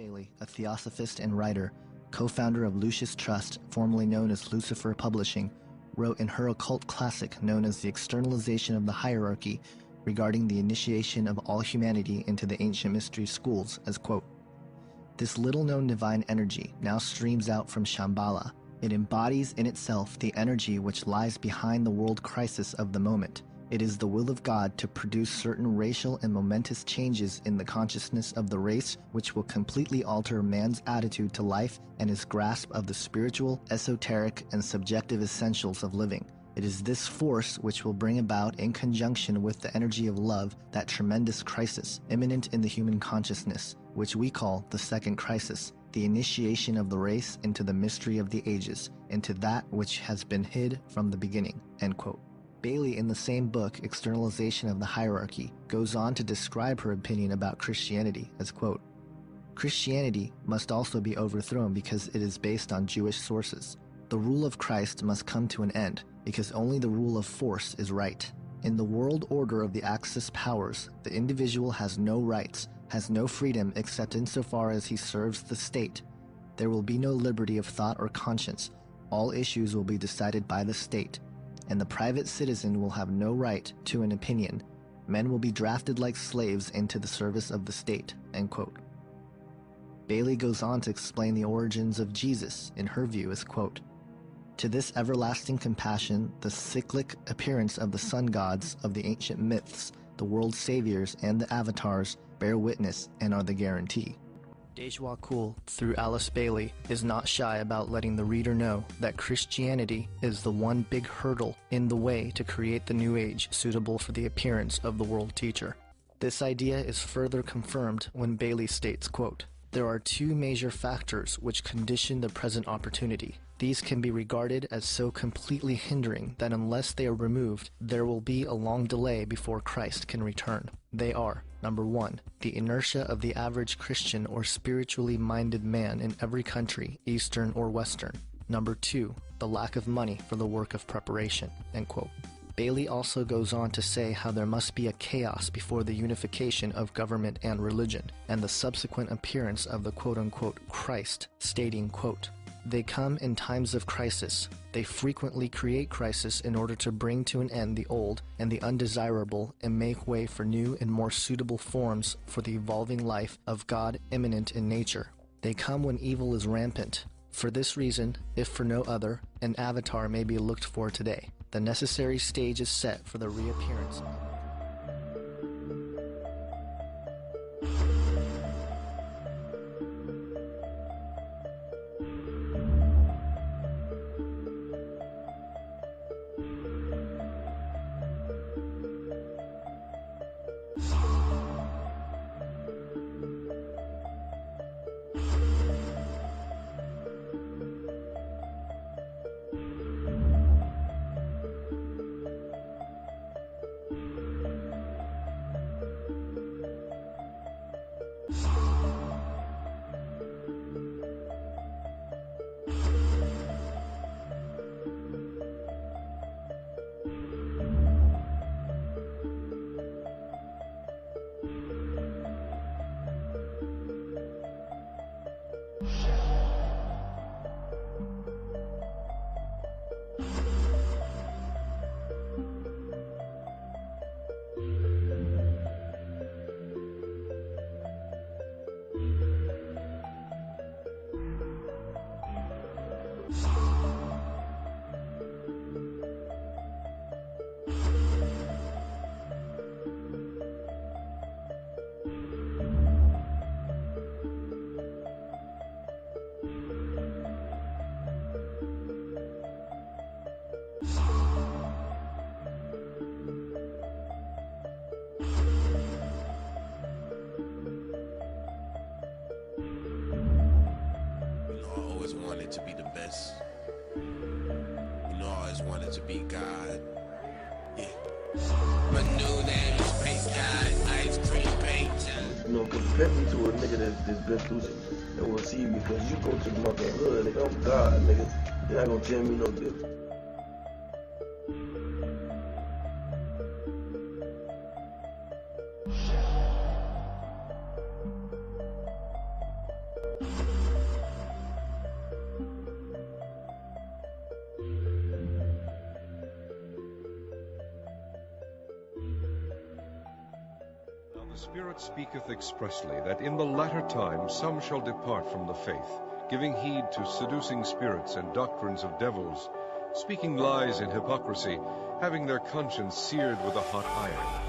Bailey, a theosophist and writer, co-founder of Lucis Trust, formerly known as Lucifer Publishing, wrote in her occult classic known as The Externalization of the Hierarchy regarding the initiation of all humanity into the ancient mystery schools as, quote, "This little-known divine energy now streams out from Shambhala. It embodies in itself the energy which lies behind the world crisis of the moment. It is the will of God to produce certain racial and momentous changes in the consciousness of the race which will completely alter man's attitude to life and his grasp of the spiritual, esoteric, and subjective essentials of living. It is this force which will bring about, in conjunction with the energy of love, that tremendous crisis, imminent in the human consciousness, which we call the second crisis, the initiation of the race into the mystery of the ages, into that which has been hid from the beginning," end quote. Bailey, in the same book, Externalization of the Hierarchy, goes on to describe her opinion about Christianity as, quote, "Christianity must also be overthrown because it is based on Jewish sources. The rule of Christ must come to an end because only the rule of force is right. In the world order of the Axis powers, the individual has no rights, has no freedom except insofar as he serves the state. There will be no liberty of thought or conscience. All issues will be decided by the state. And the private citizen will have no right to an opinion. Men will be drafted like slaves into the service of the state," end quote. Bailey goes on to explain the origins of Jesus, in her view, as, quote, "To this everlasting compassion, the cyclic appearance of the sun gods of the ancient myths, the world saviors, and the avatars bear witness and are the guarantee." Dejwa Kul, through Alice Bailey, is not shy about letting the reader know that Christianity is the one big hurdle in the way to create the new age suitable for the appearance of the world teacher. This idea is further confirmed when Bailey states, quote, "There are two major factors which condition the present opportunity. These can be regarded as so completely hindering that unless they are removed, there will be a long delay before Christ can return. They are, number one, the inertia of the average Christian or spiritually minded man in every country, Eastern or Western. Number two, the lack of money for the work of preparation," end quote. Bailey also goes on to say how there must be a chaos before the unification of government and religion, and the subsequent appearance of the quote-unquote Christ, stating, quote, "They come in times of crisis. They frequently create crisis in order to bring to an end the old and the undesirable and make way for new and more suitable forms for the evolving life of God immanent in nature. They come when evil is rampant. For this reason, if for no other, an avatar may be looked for today. The necessary stage is set for the reappearance." Wanted to be the best. Always wanted to be God. Yeah. My new name is Paint God, ice cream paint. Compare me to a nigga that's been through shit that will see me, because you go to the motherfucking hood, nigga, I'm God, nigga. You're not gonna tell me no different. Now the Spirit speaketh expressly, that in the latter time some shall depart from the faith, giving heed to seducing spirits and doctrines of devils, speaking lies in hypocrisy, having their conscience seared with a hot iron.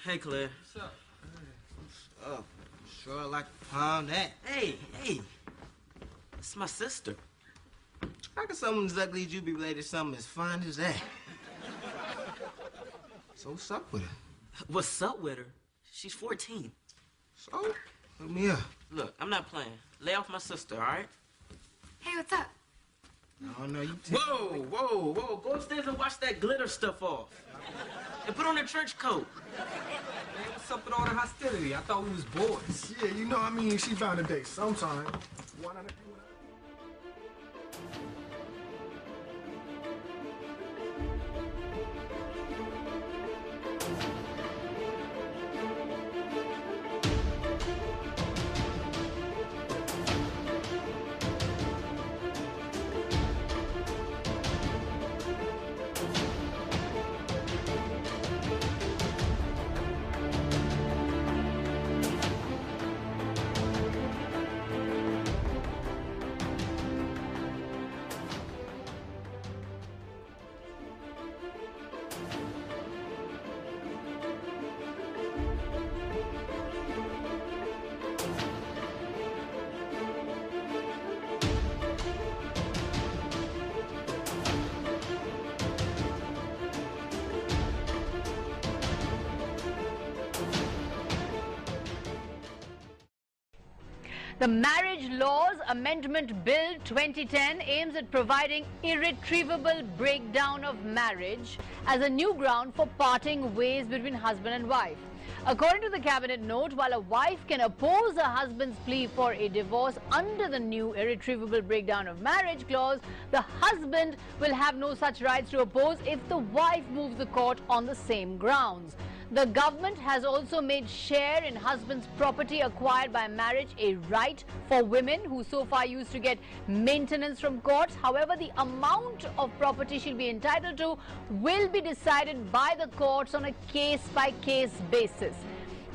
Hey, Claire. What's up? Oh, sure like to pound that. Hey, it's my sister. How can someone as ugly as you be related to something as fine as that? So what's up with her? What's up with her? She's 14. So? Let me up. Look, I'm not playing. Lay off my sister, all right? Hey, what's up? No, you Whoa. Go upstairs and wash that glitter stuff off. And put on a trench coat. Man, what's up with all the hostility? I thought we was boys. Yeah, you know, I mean, she bound to date sometime. Why not? The Marriage Laws Amendment Bill 2010 aims at providing irretrievable breakdown of marriage as a new ground for parting ways between husband and wife. According to the cabinet note, while a wife can oppose her husband's plea for a divorce under the new irretrievable breakdown of marriage clause, the husband will have no such rights to oppose if the wife moves the court on the same grounds. The government has also made share in husband's property acquired by marriage a right for women who so far used to get maintenance from courts. However, the amount of property she'll be entitled to will be decided by the courts on a case-by-case basis.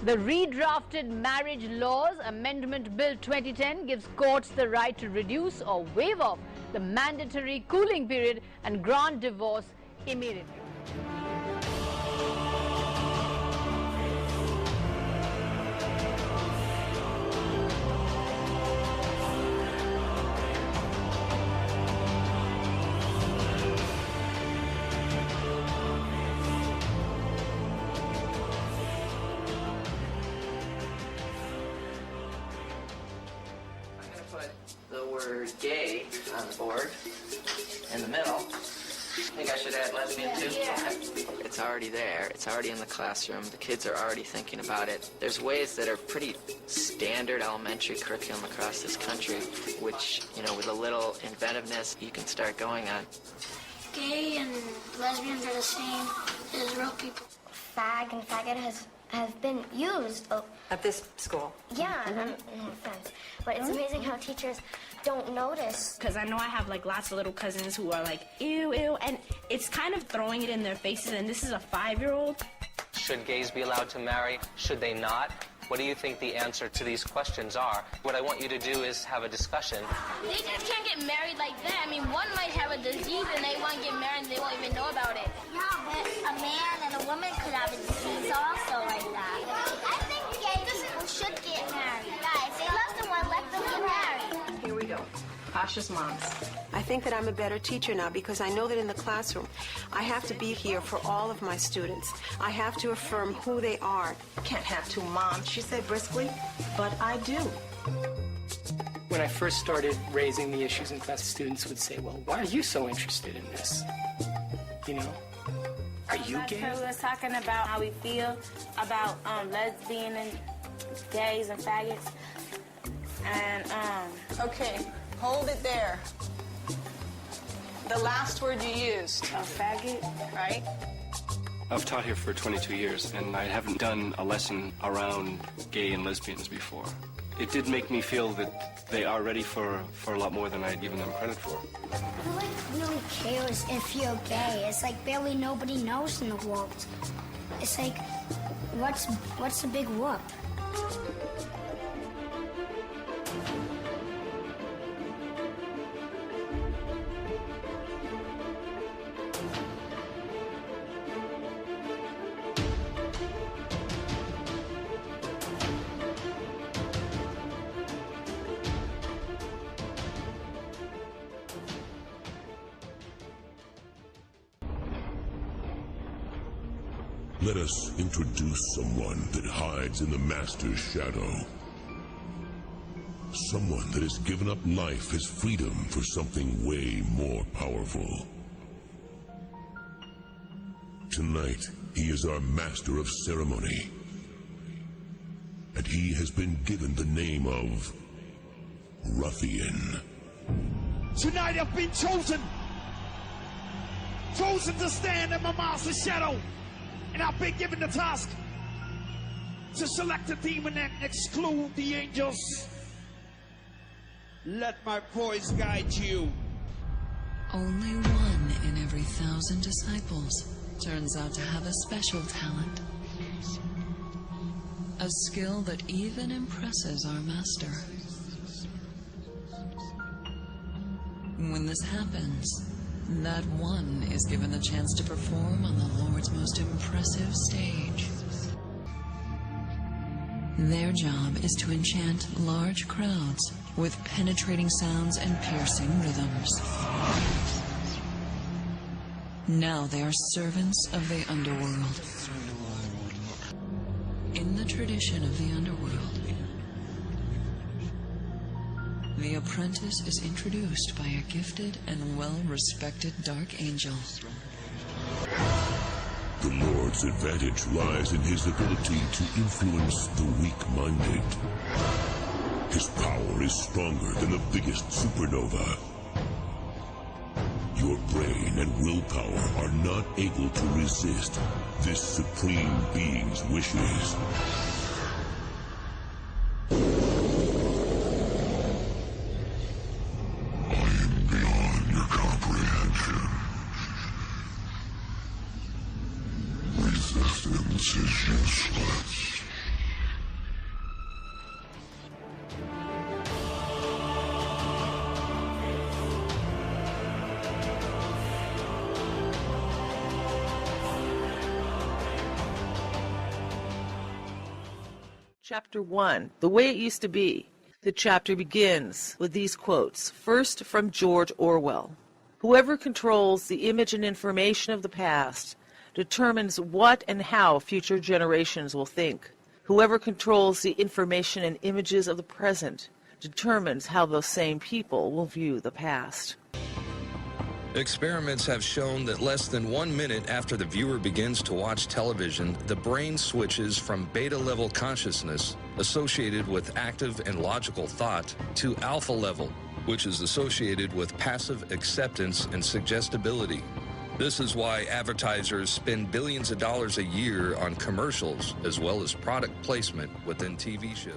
The redrafted Marriage Laws Amendment Bill 2010 gives courts the right to reduce or waive off the mandatory cooling period and grant divorce immediately. The word gay on the board in the middle. Think I should add lesbian too? Okay. It's already there. It's already in the classroom. The kids are already thinking about it. There's ways that are pretty standard elementary curriculum across this country, which, you know, with a little inventiveness, you can start going on. Gay and lesbians are the same as real people. Fag and faggot has been used. At this school? Yeah, no offense. But it's amazing how teachers don't notice. Because I know I have like lots of little cousins who are like, ew, ew, and it's kind of throwing it in their faces, and this is a 5-year-old. Should gays be allowed to marry? Should they not? What do you think the answer to these questions are? What I want you to do is have a discussion. They just can't get married like that. I mean, one might have a disease and they want to get married and they won't even know about it. Yeah, but a man and a woman could have a disease also like that. I think gay people should get married. Guys, they love someone, let them get married. Here we go. Cautious moms. I think that I'm a better teacher now because I know that in the classroom, I have to be here for all of my students. I have to affirm who they are. Can't have two moms, she said briskly, but I do. When I first started raising the issues in class, students would say, well, why are you so interested in this? You know, are you gay? We were talking about how we feel about lesbian and gays and faggots. And, Okay, hold it there. The last word you used. A faggot. Right? I've taught here for 22 years, and I haven't done a lesson around gay and lesbians before. It did make me feel that they are ready for a lot more than I'd given them credit for. Who really cares if you're gay? It's like barely nobody knows in the world. It's like, what's the big whoop? Let us introduce someone that hides in the Master's shadow. Someone that has given up life as freedom for something way more powerful. Tonight, he is our Master of Ceremony. And he has been given the name of Ruffian. Tonight I've been chosen to stand in my Master's shadow. And I've been given the task to select a demon and exclude the angels. Let my voice guide you. Only one in every 1,000 disciples turns out to have a special talent. A skill that even impresses our master. When this happens, that one is given the chance to perform on the Lord's most impressive stage. Their job is to enchant large crowds with penetrating sounds and piercing rhythms. Now they are servants of the underworld. In the tradition of the underworld, the apprentice is introduced by a gifted and well-respected dark angel. The Lord's advantage lies in his ability to influence the weak-minded. His power is stronger than the biggest supernova. Your brain and willpower are not able to resist this supreme being's wishes. I am beyond your comprehension. Resistance is useless. Chapter 1, The Way It Used to Be. The chapter begins with these quotes, first from George Orwell. Whoever controls the image and information of the past determines what and how future generations will think. Whoever controls the information and images of the present determines how those same people will view the past. Experiments have shown that less than 1 minute after the viewer begins to watch television, the brain switches from beta-level consciousness, associated with active and logical thought, to alpha level, which is associated with passive acceptance and suggestibility. This is why advertisers spend billions of dollars a year on commercials, as well as product placement within TV shows.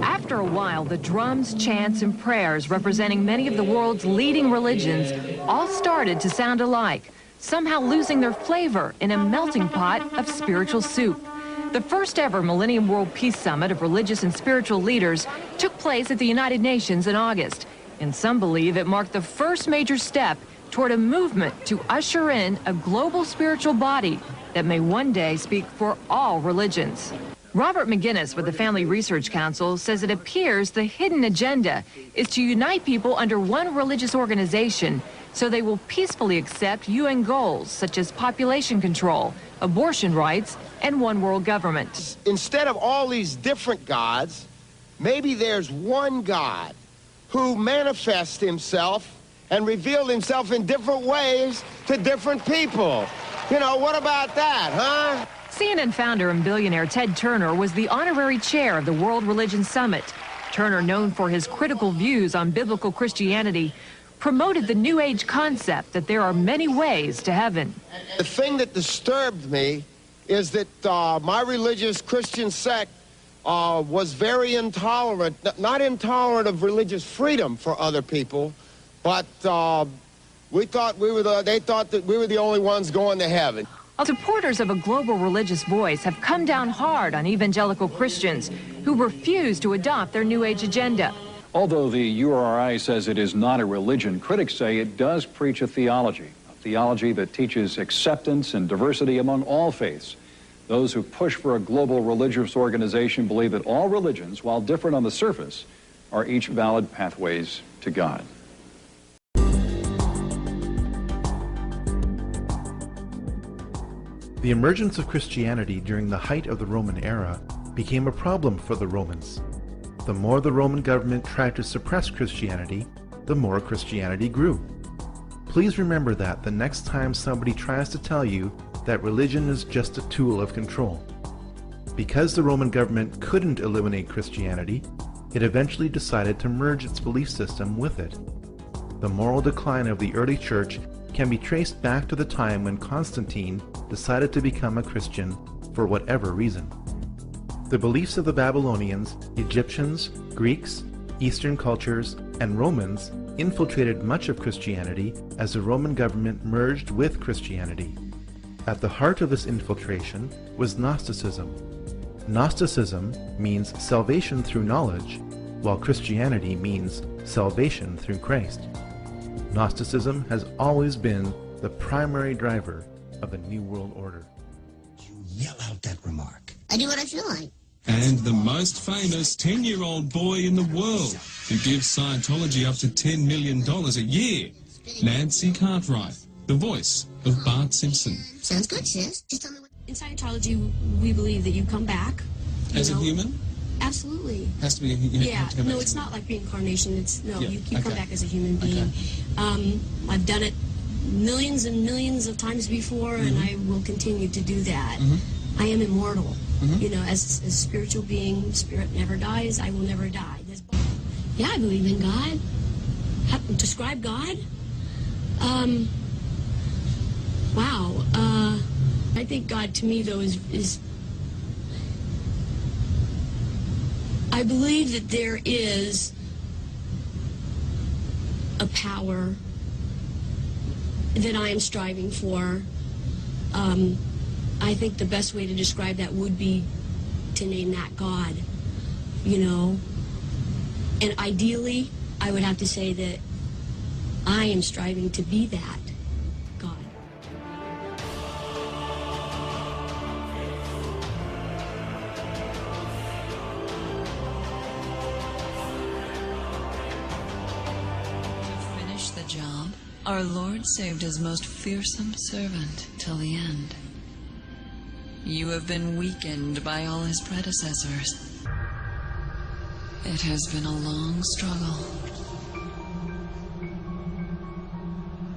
After a while, the drums, chants, and prayers representing many of the world's leading religions all started to sound alike, somehow losing their flavor in a melting pot of spiritual soup. The first ever Millennium World Peace Summit of religious and spiritual leaders took place at the United Nations in August, and some believe it marked the first major step toward a movement to usher in a global spiritual body that may one day speak for all religions. Robert McGinnis with the Family Research Council says it appears the hidden agenda is to unite people under one religious organization so they will peacefully accept UN goals such as population control, abortion rights, and one world government. Instead of all these different gods, maybe there's one God who manifests himself and revealed himself in different ways to different people. You know, what about that, huh? CNN founder and billionaire Ted Turner was the honorary chair of the World Religion Summit. Turner, known for his critical views on biblical Christianity, promoted the New Age concept that there are many ways to heaven. The thing that disturbed me is that my religious Christian sect was very intolerant, not intolerant of religious freedom for other people, but they thought that we were the only ones going to heaven. Supporters of a global religious voice have come down hard on evangelical Christians who refuse to adopt their New Age agenda. Although the URI says it is not a religion, critics say it does preach a theology that teaches acceptance and diversity among all faiths. Those who push for a global religious organization believe that all religions, while different on the surface, are each valid pathways to God. The emergence of Christianity during the height of the Roman era became a problem for the Romans. The more the Roman government tried to suppress Christianity, the more Christianity grew. Please remember that the next time somebody tries to tell you that religion is just a tool of control. Because the Roman government couldn't eliminate Christianity, it eventually decided to merge its belief system with it. The moral decline of the early church can be traced back to the time when Constantine decided to become a Christian for whatever reason. The beliefs of the Babylonians, Egyptians, Greeks, Eastern cultures, and Romans infiltrated much of Christianity as the Roman government merged with Christianity. At the heart of this infiltration was Gnosticism. Gnosticism means salvation through knowledge, while Christianity means salvation through Christ. Gnosticism has always been the primary driver of the New World Order. Yell out that remark. I do what I feel like. And the most famous 10-year-old boy in the world who gives Scientology up to $10 million a year Nancy Cartwright, the voice of Bart Simpson. Sounds good, sis. Just tell me what... In Scientology, we believe that you come back. As a human? Absolutely. Has to be a Yeah, no, it's not like reincarnation. It's, no, you come back as a human being. Okay. I've done it millions and millions of times before, and I will continue to do that. I am immortal. You know, as a spiritual being, spirit never dies, I will never die. Yeah, I believe in God. Describe God? Wow. I think God to me, though, is I believe that there is a power that I am striving for. I think the best way to describe that would be to name that God, you know. And ideally, I would have to say that I am striving to be that God. To finish the job, our Lord saved his most fearsome servant till the end. You have been weakened by all his predecessors. It has been a long struggle.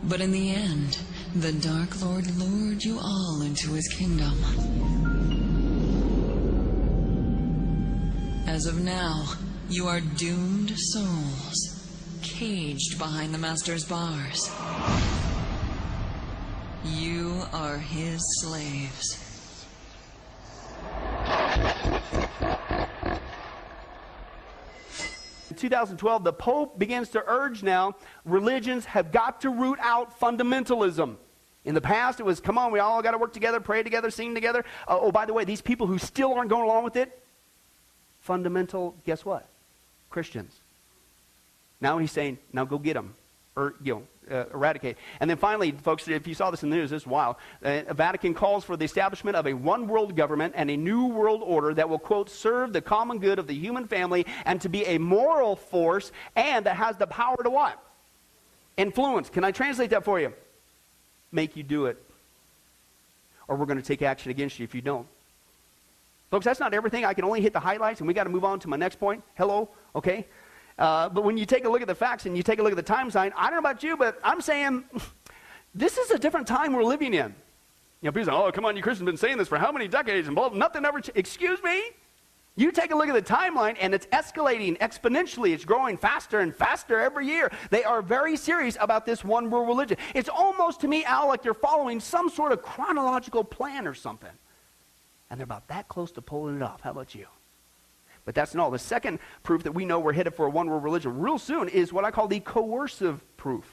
But in the end, the Dark Lord lured you all into his kingdom. As of now, you are doomed souls, caged behind the Master's bars. You are his slaves. In 2012, the Pope begins to urge now religions have got to root out fundamentalism. In the past, it was, come on, we all got to work together, pray together, sing together. Oh, by the way, these people who still aren't going along with it, fundamental, guess what? Christians. Now he's saying, now go get them, or eradicate. And then finally, folks, if you saw this in the news, this is wild. Vatican calls for the establishment of a one-world government and a new world order that will, quote, serve the common good of the human family and to be a moral force and that has the power to what? Influence. Can I translate that for you? Make you do it. Or we're going to take action against you if you don't. Folks, that's not everything. I can only hit the highlights, and we got to move on to my next point. Hello, okay? But when you take a look at the facts and you take a look at the time sign, I don't know about you, but I'm saying this is a different time we're living in. You know, people say, oh, come on, you Christians have been saying this for how many decades and blah, nothing ever, excuse me? You take a look at the timeline and it's escalating exponentially. It's growing faster and faster every year. They are very serious about this one world religion. It's almost to me, Al, like they're following some sort of chronological plan or something. And they're about that close to pulling it off. How about you? But that's not all. The second proof that we know we're headed for a one-world religion real soon is what I call the coercive proof.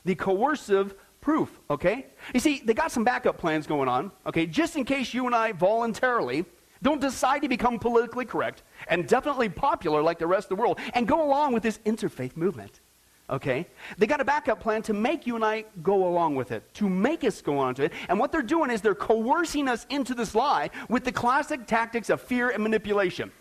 The coercive proof, okay? You see, they got some backup plans going on, okay, just in case you and I voluntarily don't decide to become politically correct and definitely popular like the rest of the world and go along with this interfaith movement, okay? They got a backup plan to make you and I go along with it, to make us go on to it. And what they're doing is they're coercing us into this lie with the classic tactics of fear and manipulation.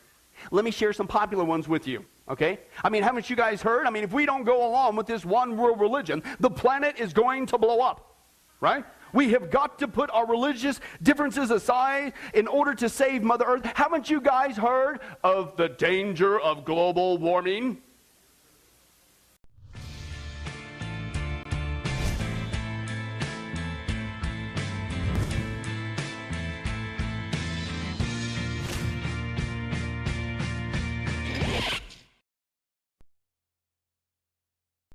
Let me share some popular ones with you, okay? I mean, haven't you guys heard? I mean, if we don't go along with this one world religion, the planet is going to blow up, right? We have got to put our religious differences aside in order to save Mother Earth. Haven't you guys heard of the danger of global warming?